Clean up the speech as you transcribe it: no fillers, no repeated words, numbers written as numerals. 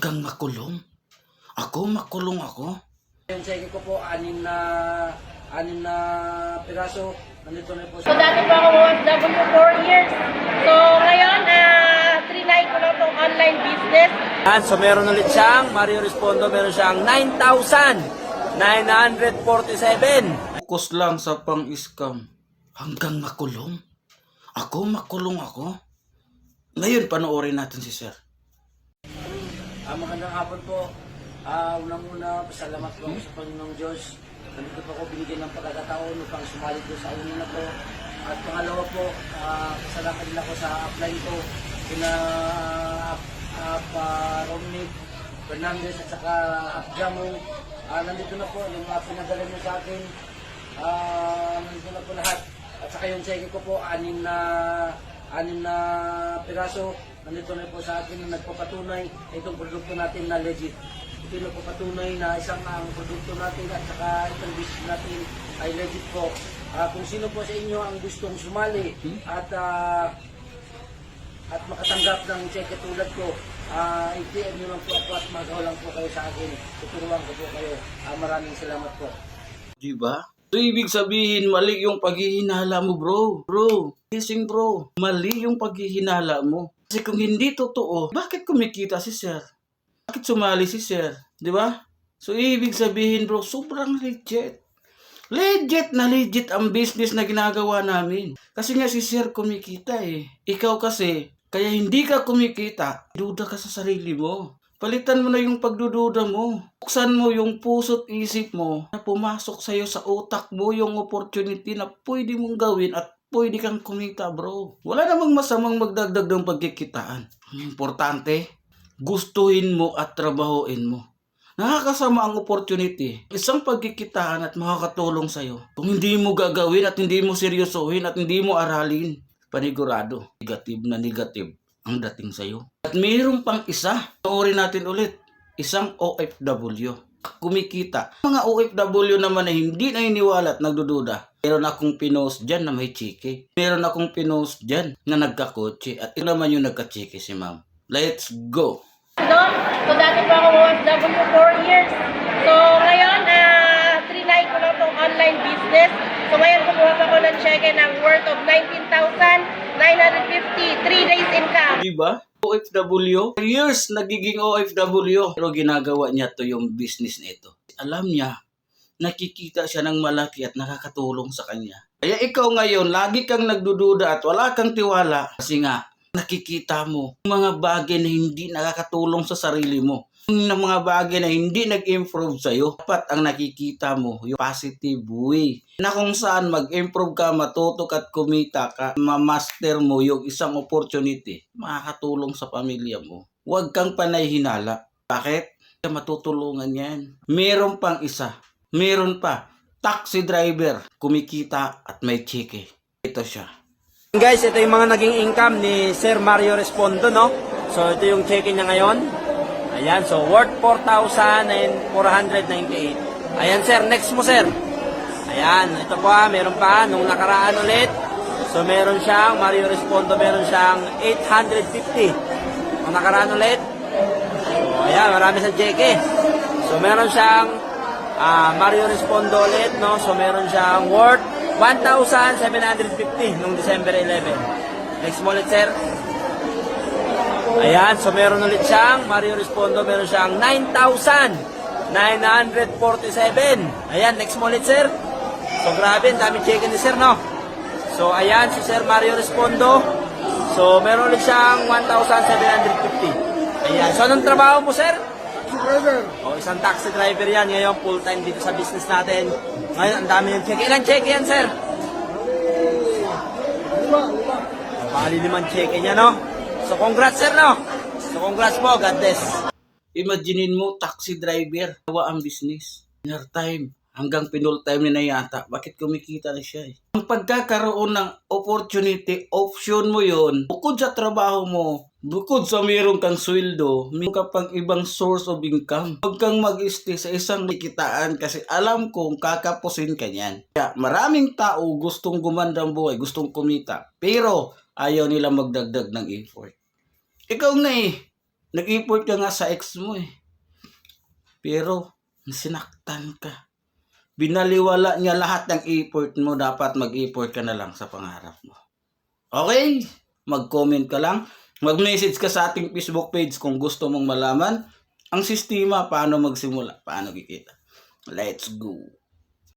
Hanggang makulong? Makulong ako? Yung cheque ko po, anim na piraso. Nandito na po So dati po ako OFW 4 years. So ngayon, trinay ko lang itong online business. So meron ulit siyang, Mario Respondo, meron siyang 9,947. Focus lang sa pang-scam. Hanggang makulong? Makulong ako? Ngayon, panoorin natin si Sir. Magandang hapon po. Unang-una, pasalamat po ako sa Panginoong Diyos. Nandito po ako binigyan ng pagkakataon upang sumali ko sa unin na po. At pangalawa po, kasalakan din ako sa upline ko. Kina Romney Fernandez at saka Jamo. Nandito na po yung pinadala niyo sa akin. Nandito na po lahat. At saka yung cheque ko po, anim na piraso. Nandito na po sa akin na nagpapatunay itong produkto natin na legit. Ito yung nagpapatunay na isang ang produkto natin at saka itong business natin ay legit po. Kung sino po sa inyo ang gustong sumali at makatanggap ng cheque tulad ko, i-PM nyo lang po ako at mag-lang po kayo sa akin. Tuturuan ko po kayo. Maraming salamat po. Diba? So, ibig sabihin, mali yung paghihinala mo, bro. Gising, bro. Mali yung paghihinala mo. Kasi kung hindi totoo, bakit kumikita si Sir? Bakit sumali si Sir? Diba? So, ibig sabihin, bro, sobrang legit. Legit ang business na ginagawa namin. Kasi nga si Sir kumikita eh. Ikaw kasi, kaya hindi ka kumikita, duda ka sa sarili mo. Palitan mo na yung pagdududa mo. Buksan mo yung puso't isip mo na pumasok sa'yo sa utak mo yung opportunity na pwede mong gawin at pwede kang kumita, bro. Wala namang masamang magdagdag ng pagkikitaan. Importante, gustuhin mo at trabahoin mo. Nakakasama ang opportunity. Isang pagkikitaan at makakatulong sa'yo. Kung hindi mo gagawin at hindi mo seryosohin at hindi mo aralin, panigurado, negative ang dating sa'yo. At mayroon pang isa, panoorin natin ulit, isang OFW. Kumikita. Mga OFW naman na hindi naniniwala at nagdududa. Meron akong pinost dyan na may chiki. Meron akong pinost dyan na nagkakotse. At ito naman yung nagkachiki si ma'am. Let's go! So dati po ako OFW 4 years. So ngayon, trinay ko lang itong online business. So ngayon kumuha pa ako ng cheque ng worth of 19,950, 3 days income. Diba? OFW. Years nagiging OFW. Pero ginagawa niya to yung business nito. Alam niya, nakikita siya ng malaki at nakakatulong sa kanya. Kaya ikaw ngayon, lagi kang nagdududa at wala kang tiwala. Kasi nga, nakikita mo mga bagay na hindi nakakatulong sa sarili mo. Ng mga bagay na hindi nag-improve sa'yo. Dapat ang nakikita mo, yung positive way. Na kung saan mag-improve ka, matutok at kumita ka, ma-master mo yung isang opportunity, makakatulong sa pamilya mo. Huwag kang panay hinala. Bakit? Matutulungan yan. Meron pang isa. Meron pa. Taxi driver. Kumikita at may chiki. Ito siya. Guys, ito yung mga naging income ni Sir Mario Respondo, no? So, ito yung cheque niya ngayon. Ayan, so worth 4,498. Ayan, sir. Next mo, sir. Ayan, ito pa. Meron pa. Nung nakaraan ulit. So, meron siyang, Mario Respondo, meron siyang 850. Nung nakaraan ulit. So, ayan, marami sa cheque. So, meron siyang Mario Respondo ulit, no? So, meron siyang worth 1,750 nung December 11. Next mo ulit, sir. Ayan, so meron ulit siyang Mario Respondo, meron siyang 9,947. Ayan, next mo ulit, sir. So grabe, ang dami check ni sir, no? So ayan, si Sir Mario Respondo. So meron ulit siyang 1,750. Ayan, so anong trabaho mo, sir? Driver. O, isang taxi driver yan. Ngayon, full-time dito sa business natin. Ngayon, ang dami yung check. Ilan check yan, sir? Lima. Bali naman check niya, no? So, congrats, sir, no? So, congrats po. God bless. Imaginein mo, taxi driver, gawa ang business. Dinner time, hanggang pinul time na yata. Bakit kumikita na siya eh? Ang pagkakaroon ng opportunity, option mo yon, bukod sa trabaho mo, bukod sa mayroon kang sweldo, mayroon ka pang ibang source of income. Huwag kang mag-stay sa isang likitaan kasi alam kong kakapusin ka niyan. Kaya maraming tao gustong gumanda ang buhay, gustong kumita, pero ayaw nila magdagdag ng effort. Ikaw na eh. Nag-effort ka nga sa ex mo eh. Pero, sinaktan ka. Binaliwala niya lahat ng effort mo. Dapat mag-effort ka na lang sa pangarap mo. Okay? Mag-comment ka lang. Mag-message ka sa ating Facebook page kung gusto mong malaman ang sistema, paano magsimula, paano kikita. Let's go.